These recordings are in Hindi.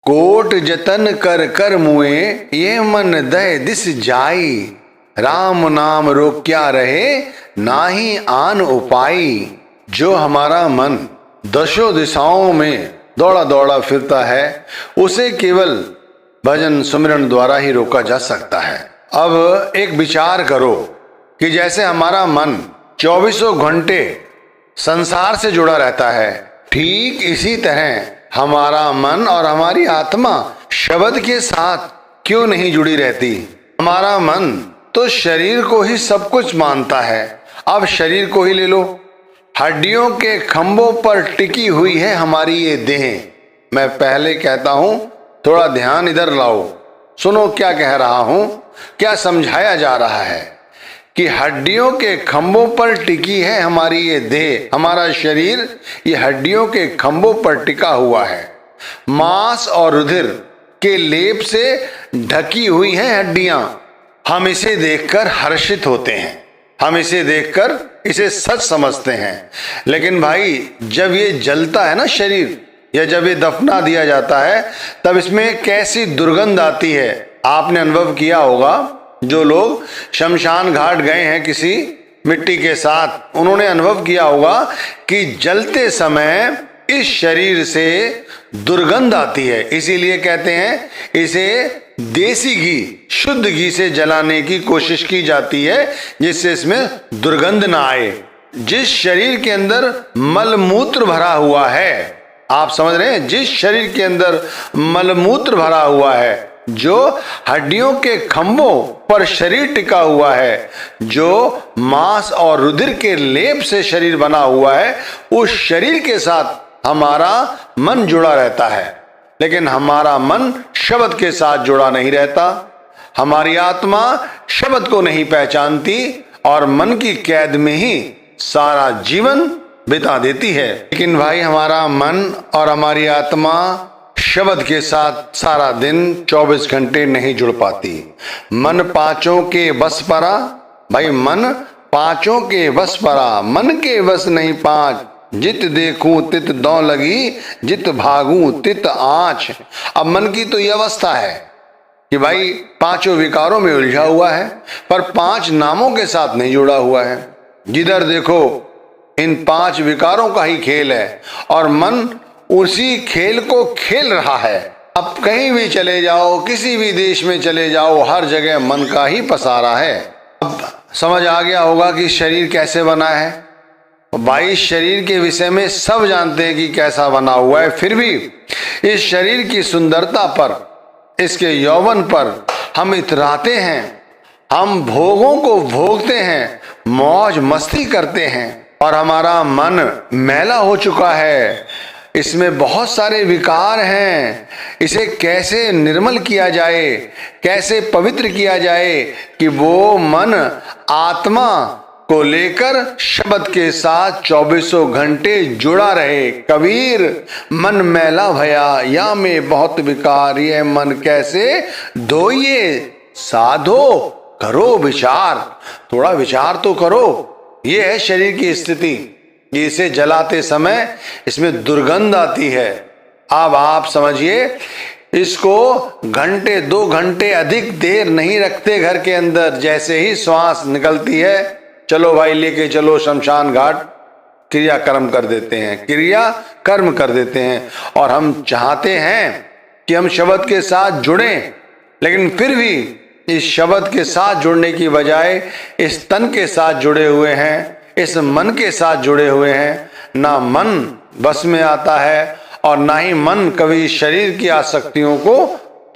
कोट जतन कर कर मुए, ये मन दय दिस जाई। राम नाम रोक्या रहे, नाही आन उपाई। जो हमारा मन दशों दिशाओं में दौड़ा दौड़ा फिरता है, उसे केवल भजन सुमिरन द्वारा ही रोका जा सकता है। अब एक विचार करो कि जैसे हमारा मन चौबीसों घंटे संसार से जुड़ा रहता है, ठीक इसी तरह हमारा मन और हमारी आत्मा शब्द के साथ क्यों नहीं जुड़ी रहती। हमारा मन तो शरीर को ही सब कुछ मानता है। अब शरीर को ही ले लो, हड्डियों के खंभों पर टिकी हुई है हमारी ये देह। मैं पहले कहता हूं, थोड़ा ध्यान इधर लाओ, सुनो क्या कह रहा हूं, क्या समझाया जा रहा है कि हड्डियों के खंभों पर टिकी है हमारी ये देह। हमारा शरीर ये हड्डियों के खंभों पर टिका हुआ है। मांस और रुधिर के लेप से ढकी हुई हैं हड्डियां। हम इसे देखकर हर्षित होते हैं, हम इसे देखकर इसे सच समझते हैं। लेकिन भाई जब ये जलता है ना शरीर, या जब ये दफना दिया जाता है, तब इसमें कैसी दुर्गंध आती है। आपने अनुभव किया होगा, जो लोग शमशान घाट गए हैं किसी मिट्टी के साथ, उन्होंने अनुभव किया होगा कि जलते समय इस शरीर से दुर्गंध आती है। इसीलिए कहते हैं इसे देसी घी, शुद्ध घी से जलाने की कोशिश की जाती है, जिससे इसमें दुर्गंध ना आए। जिस शरीर के अंदर मलमूत्र भरा हुआ है, आप समझ रहे हैं, जिस शरीर के अंदर मलमूत्र भरा हुआ है, जो हड्डियों के खंभों पर शरीर टिका हुआ है, जो मांस और रुधिर के लेप से शरीर बना हुआ है, उस शरीर के साथ हमारा मन जुड़ा रहता है। लेकिन हमारा मन शब्द के साथ जुड़ा नहीं रहता। हमारी आत्मा शब्द को नहीं पहचानती और मन की कैद में ही सारा जीवन बिता देती है। लेकिन भाई हमारा मन और हमारी आत्मा शब्द के साथ सारा दिन 24 घंटे नहीं जुड़ पाती। मन पांचों के बस परा, भाई मन पांचों के बस परा, मन के बस नहीं पांच। जित देखूं तित दौ लगी, जित भागूं तित आँच। अब मन की तो यह अवस्था है कि भाई पांचों विकारों में उलझा हुआ है, पर पांच नामों के साथ नहीं जुड़ा हुआ है। जिधर देखो इन पांच विकारों का ही खेल है और मन उसी खेल को खेल रहा है। अब कहीं भी चले जाओ, किसी भी देश में चले जाओ, हर जगह मन का ही पसारा है। अब समझ आ गया होगा कि शरीर कैसे बना है। भाई शरीर के विषय में सब जानते हैं कि कैसा बना हुआ है, फिर भी इस शरीर की सुंदरता पर, इसके यौवन पर हम इतराते हैं, हम भोगों को भोगते हैं, मौज मस्ती करते हैं और हमारा मन मैला हो चुका है। इसमें बहुत सारे विकार हैं। इसे कैसे निर्मल किया जाए, कैसे पवित्र किया जाए कि वो मन आत्मा को लेकर शब्द के साथ 24 घंटे जुड़ा रहे। कबीर मन मैला भया, या में बहुत विकार, ये मन कैसे धोइए। साधो करो विचार, थोड़ा विचार तो करो। ये है शरीर की स्थिति। इसे जलाते समय इसमें दुर्गंध आती है। अब आप समझिए, इसको घंटे 2 घंटे अधिक देर नहीं रखते घर के अंदर। जैसे ही श्वास निकलती है, चलो भाई लेके चलो शमशान घाट, क्रिया कर्म कर देते हैं, क्रिया कर्म कर देते हैं। और हम चाहते हैं कि हम शब्द के साथ जुड़ें, लेकिन फिर भी इस शब्द के साथ जुड़ने की बजाय इस तन के साथ जुड़े हुए हैं, इस मन के साथ जुड़े हुए हैं। ना मन बस में आता है और ना ही मन कभी शरीर की आसक्तियों को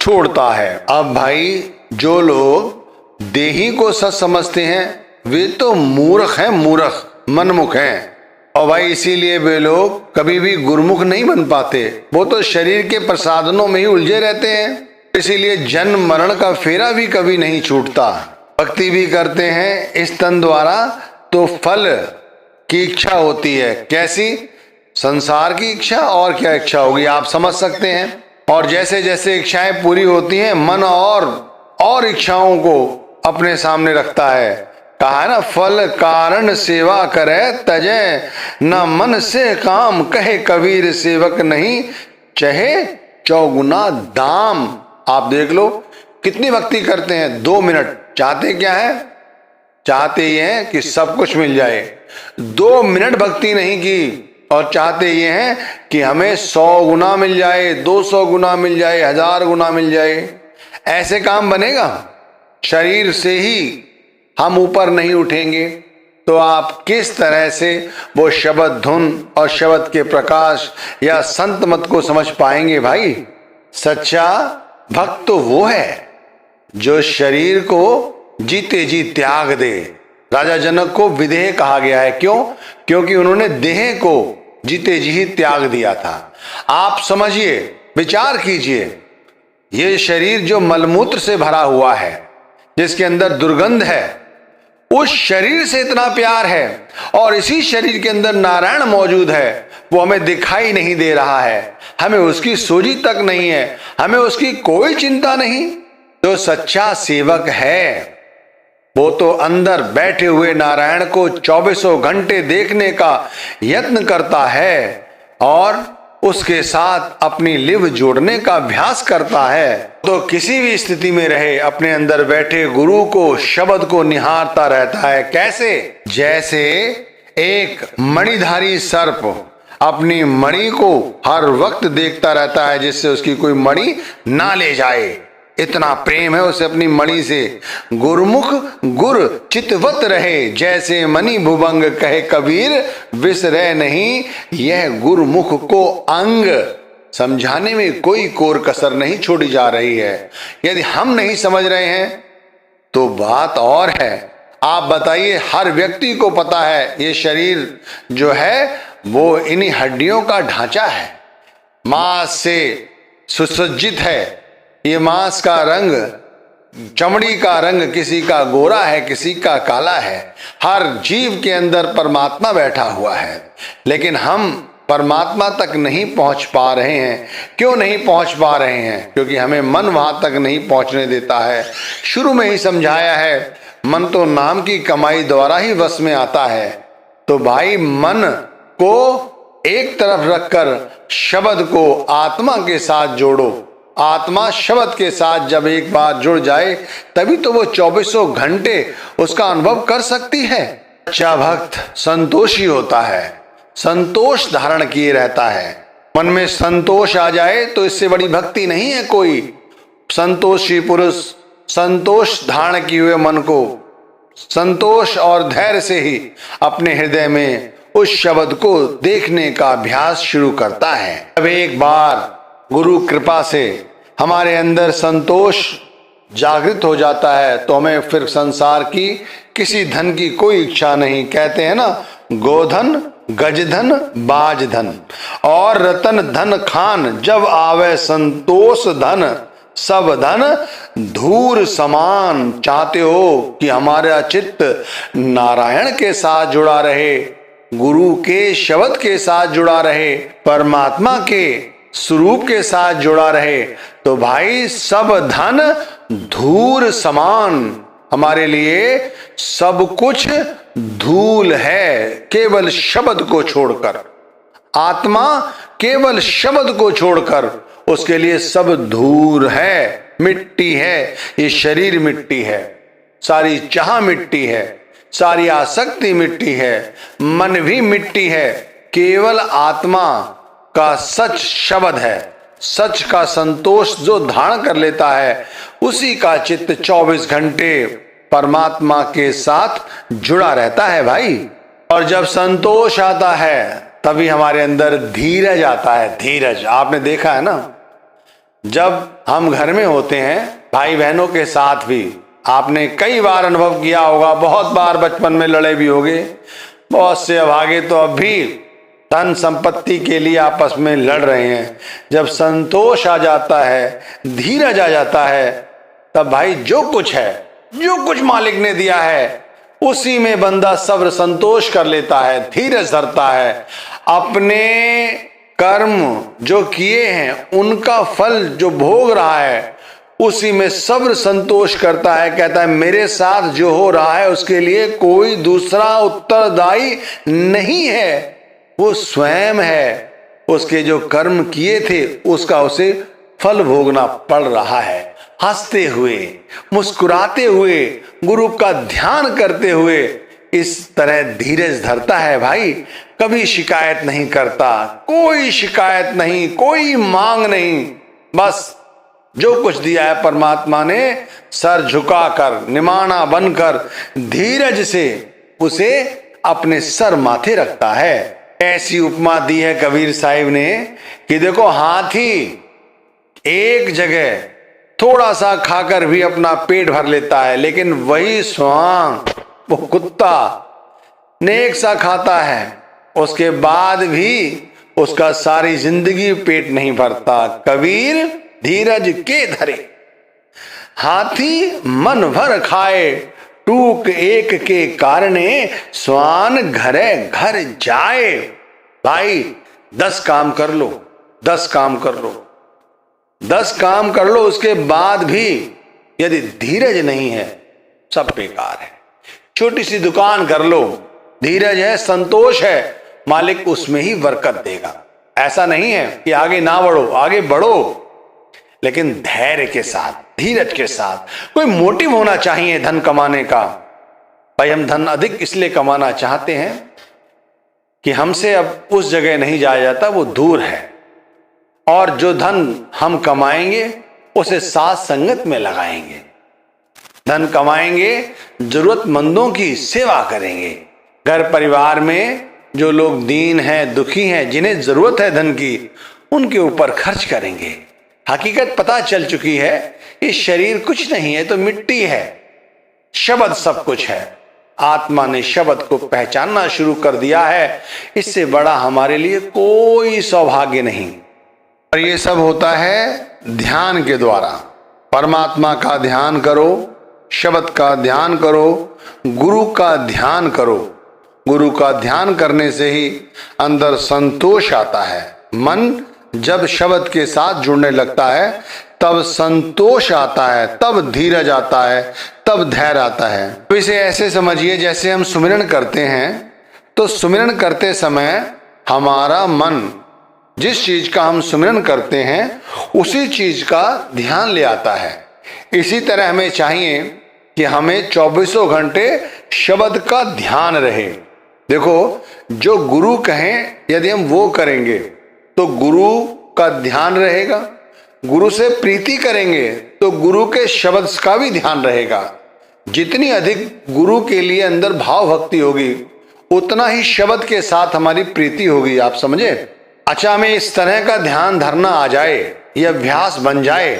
छोड़ता है। अब भाई जो लोग देही को सच समझते हैं, वे तो मूर्ख हैं, मूर्ख, मनमुख हैं। और भाई इसीलिए वे लोग कभी भी गुरुमुख नहीं बन पाते। वो तो शरीर के प्रसाधनों में ही उलझे रहते हैं। इसीलिए जन्म मरण का फेरा भी कभी नहीं छूटता। भक्ति भी करते हैं इस तन द्वारा, तो फल की इच्छा होती है। कैसी? संसार की इच्छा। और क्या इच्छा होगी आप समझ सकते हैं। और जैसे जैसे इच्छाएं पूरी होती हैं, मन और इच्छाओं को अपने सामने रखता है। कहा है ना, फल कारण सेवा करे तजय, न मन से काम कहे कबीर सेवक नहीं चहे चौगुना दाम। आप देख लो कितनी भक्ति करते हैं, 2 मिनट। चाहते क्या है? चाहते ये हैं कि सब कुछ मिल जाए। 2 मिनट भक्ति नहीं की और चाहते ये हैं कि हमें 100 गुना मिल जाए, 200 गुना मिल जाए, 1000 गुना मिल जाए। ऐसे काम बनेगा? शरीर से ही हम ऊपर नहीं उठेंगे तो आप किस तरह से वो शब्द धुन और शब्द के प्रकाश या संत मत को समझ पाएंगे भाई? सच्चा भक्त तो वो है जो शरीर को जीते जी त्याग दे। राजा जनक को विदेह कहा गया है, क्यों? क्योंकि उन्होंने देह को जीते जी ही त्याग दिया था। आप समझिए, विचार कीजिए, ये शरीर जो मलमूत्र से भरा हुआ है, जिसके अंदर दुर्गंध है, उस शरीर से इतना प्यार है और इसी शरीर के अंदर नारायण मौजूद है, वो हमें दिखाई नहीं दे रहा है, हमें उसकी सोझी तक नहीं है, हमें उसकी कोई चिंता नहीं। जो सच्चा सेवक है वो तो अंदर बैठे हुए नारायण को 24 घंटे देखने का यत्न करता है और उसके साथ अपनी लिव जोड़ने का अभ्यास करता है। तो किसी भी स्थिति में रहे अपने अंदर बैठे गुरु को, शब्द को निहारता रहता है। कैसे? जैसे एक मणिधारी सर्प अपनी मणि को हर वक्त देखता रहता है जिससे उसकी कोई मणि ना ले जाए। इतना प्रेम है उसे अपनी मणि से। गुरमुख गुर चितवत रहे, जैसे मणि भुभंग कहे कबीर, विसरे नहीं यह गुरमुख को अंग। समझाने में कोई कोर कसर नहीं छोड़ी जा रही है। यदि हम नहीं समझ रहे हैं तो बात और है। आप बताइए, हर व्यक्ति को पता है ये शरीर जो है वो इन्हीं हड्डियों का ढांचा है, मांस से सुसज्जित है। ये मांस का रंग, चमड़ी का रंग किसी का गोरा है, किसी का काला है। हर जीव के अंदर परमात्मा बैठा हुआ है, लेकिन हम परमात्मा तक नहीं पहुंच पा रहे हैं। क्यों नहीं पहुंच पा रहे हैं? क्योंकि हमें मन वहां तक नहीं पहुंचने देता है। शुरू में ही समझाया है, मन तो नाम की कमाई द्वारा ही वश में आता है। तो भाई, मन को एक तरफ रखकर शब्द को आत्मा के साथ जोड़ो। आत्मा शब्द के साथ जब एक बार जुड़ जाए तभी तो वो 24 घंटे उसका अनुभव कर सकती है। सच्चा भक्त संतोषी होता है, संतोष धारण किए रहता है। मन में संतोष आ जाए तो इससे बड़ी भक्ति नहीं है कोई। संतोषी पुरुष संतोष धारण किए हुए मन को संतोष और धैर्य से ही अपने हृदय में उस शब्द को देखने का अभ्यास शुरू करता है। अब एक बार गुरु कृपा से हमारे अंदर संतोष जागृत हो जाता है तो हमें फिर संसार की किसी धन की कोई इच्छा नहीं। कहते हैं ना, गोधन गजधन बाजधन और रतन धन खान, जब आवे संतोष धन सब धन धूर समान। चाहते हो कि हमारा चित्त नारायण के साथ जुड़ा रहे, गुरु के शब्द के साथ जुड़ा रहे, परमात्मा के स्वरूप के साथ जुड़ा रहे, तो भाई सब धन धूल समान। हमारे लिए सब कुछ धूल है केवल शब्द को छोड़कर। आत्मा केवल शब्द को छोड़कर, उसके लिए सब धूल है, मिट्टी है। ये शरीर मिट्टी है, सारी चाह मिट्टी है, सारी आसक्ति मिट्टी है, मन भी मिट्टी है। केवल आत्मा का सच शब्द है, सच का संतोष जो धारण कर लेता है, उसी का चित्त 24 घंटे परमात्मा के साथ जुड़ा रहता है भाई। और जब संतोष आता है तभी हमारे अंदर धीरज आता है। धीरज आपने देखा है ना, जब हम घर में होते हैं भाई बहनों के साथ भी, आपने कई बार अनुभव किया होगा, बहुत बार बचपन में लड़े भी होंगे, बहुत से अभागे तो अब भी धन संपत्ति के लिए आपस में लड़ रहे हैं। जब संतोष आ जाता है, धीरज आ जाता है, तब भाई जो कुछ है, जो कुछ मालिक ने दिया है, उसी में बंदा सब्र संतोष कर लेता है, धीरज धरता है। अपने कर्म जो किए हैं उनका फल जो भोग रहा है, उसी में सब्र संतोष करता है। कहता है मेरे साथ जो हो रहा है उसके लिए कोई दूसरा उत्तरदायी नहीं है, वो स्वयं है। उसके जो कर्म किए थे उसका उसे फल भोगना पड़ रहा है। हंसते हुए, मुस्कुराते हुए, गुरु का ध्यान करते हुए इस तरह धीरज धरता है भाई, कभी शिकायत नहीं करता, कोई शिकायत नहीं, कोई मांग नहीं, बस जो कुछ दिया है परमात्मा ने सर झुकाकर, निमाना बनकर धीरज से उसे अपने सर माथे रखता है। ऐसी उपमा दी है कबीर साहिब ने कि देखो, हाथी एक जगह थोड़ा सा खाकर भी अपना पेट भर लेता है, लेकिन वही स्वांग, वो कुत्ता नेक सा खाता है, उसके बाद भी उसका सारी जिंदगी पेट नहीं भरता। कबीर धीरज के धरे, हाथी मन भर खाए, टूक एक के कारणे, स्वान घरे घर जाए। भाई 10 काम कर लो, 10 काम कर लो, 10 काम कर लो, उसके बाद भी यदि धीरज नहीं है सब बेकार है। छोटी सी दुकान कर लो, धीरज है, संतोष है, मालिक उसमें ही बरकत देगा। ऐसा नहीं है कि आगे ना बढ़ो, आगे बढ़ो, लेकिन धैर्य के साथ, धीरज के साथ। कोई मोटिव होना चाहिए धन कमाने का। भाई हम धन अधिक इसलिए कमाना चाहते हैं कि हमसे अब उस जगह नहीं जाया जाता, वो दूर है, और जो धन हम कमाएंगे उसे साथ संगत में लगाएंगे। धन कमाएंगे, जरूरतमंदों की सेवा करेंगे। घर परिवार में जो लोग दीन हैं, दुखी हैं, जिन्हें जरूरत है धन की, उनके ऊपर खर्च करेंगे। हकीकत पता चल चुकी है, ये शरीर कुछ नहीं है तो मिट्टी है, शब्द सब कुछ है। आत्मा ने शब्द को पहचानना शुरू कर दिया है, इससे बड़ा हमारे लिए कोई सौभाग्य नहीं। और ये सब होता है ध्यान के द्वारा। परमात्मा का ध्यान करो, शब्द का ध्यान करो, गुरु का ध्यान करो। गुरु का ध्यान करने से ही अंदर संतोष आता है। मन जब शब्द के साथ जुड़ने लगता है तब संतोष आता है, तब धीरज आता है, तब धैर्य आता है। तो इसे ऐसे समझिए जैसे हम सुमिरन करते हैं, तो सुमिरन करते समय हमारा मन जिस चीज का हम सुमिरन करते हैं उसी चीज का ध्यान ले आता है। इसी तरह हमें चाहिए कि हमें 24 घंटे शब्द का ध्यान रहे। देखो, जो गुरु कहें यदि हम वो करेंगे तो गुरु का ध्यान रहेगा, गुरु से प्रीति करेंगे तो गुरु के शब्द का भी ध्यान रहेगा। जितनी अधिक गुरु के लिए अंदर भाव भक्ति होगी उतना ही शब्द के साथ हमारी प्रीति होगी। आप समझे? अच्छा, हमें इस तरह का ध्यान धरना आ जाए, यह अभ्यास बन जाए,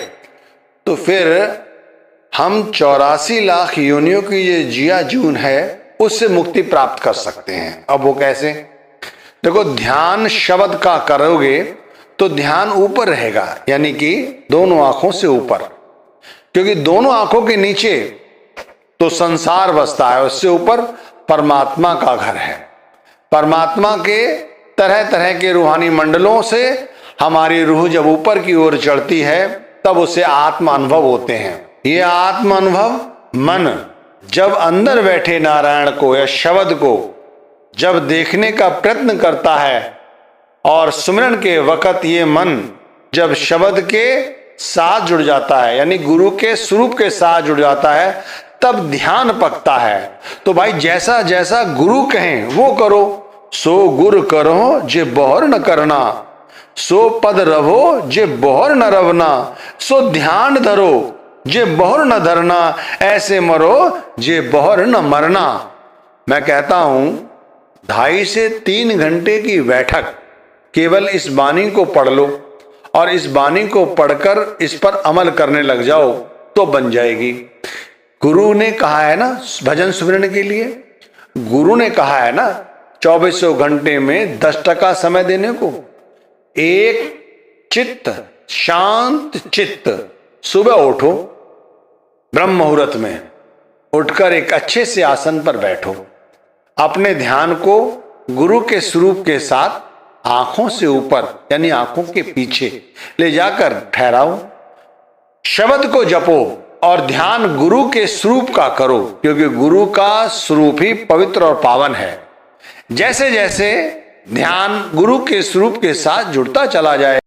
तो फिर हम 84 लाख योनियों की ये जिया जून है उससे मुक्ति प्राप्त कर सकते हैं। अब वो कैसे? देखो, ध्यान शब्द का करोगे तो ध्यान ऊपर रहेगा, यानी कि दोनों आंखों से ऊपर, क्योंकि दोनों आंखों के नीचे तो संसार बसता है, उससे ऊपर परमात्मा का घर है। परमात्मा के तरह तरह के रूहानी मंडलों से हमारी रूह जब ऊपर की ओर चढ़ती है तब उसे आत्म अनुभव होते हैं। ये आत्म अनुभव मन जब अंदर बैठे नारायण को या शब्द को जब देखने का प्रयत्न करता है, और सुमिरन के वक्त ये मन जब शब्द के साथ जुड़ जाता है, यानी गुरु के स्वरूप के साथ जुड़ जाता है, तब ध्यान पकता है। तो भाई जैसा जैसा गुरु कहें वो करो। सो गुर करो जे बोहर न करना, सो पद रहो जे बोहर न रवना, सो ध्यान धरो जे बोहर न धरना, ऐसे मरो जे बोहर न मरना। मैं कहता हूं 2.5 से 3 घंटे की बैठक केवल इस बानी को पढ़ लो, और इस बानी को पढ़कर इस पर अमल करने लग जाओ तो बन जाएगी। गुरु ने कहा है ना भजन सुमिरन के लिए, गुरु ने कहा है ना 24 घंटे में 10% समय देने को। एक चित्त, शांत चित्त, सुबह उठो, ब्रह्म मुहूर्त में उठकर एक अच्छे से आसन पर बैठो, अपने ध्यान को गुरु के स्वरूप के साथ आंखों से ऊपर यानी आंखों के पीछे ले जाकर ठहराओ, शब्द को जपो और ध्यान गुरु के स्वरूप का करो, क्योंकि गुरु का स्वरूप ही पवित्र और पावन है। जैसे जैसे ध्यान गुरु के स्वरूप के साथ जुड़ता चला जाए।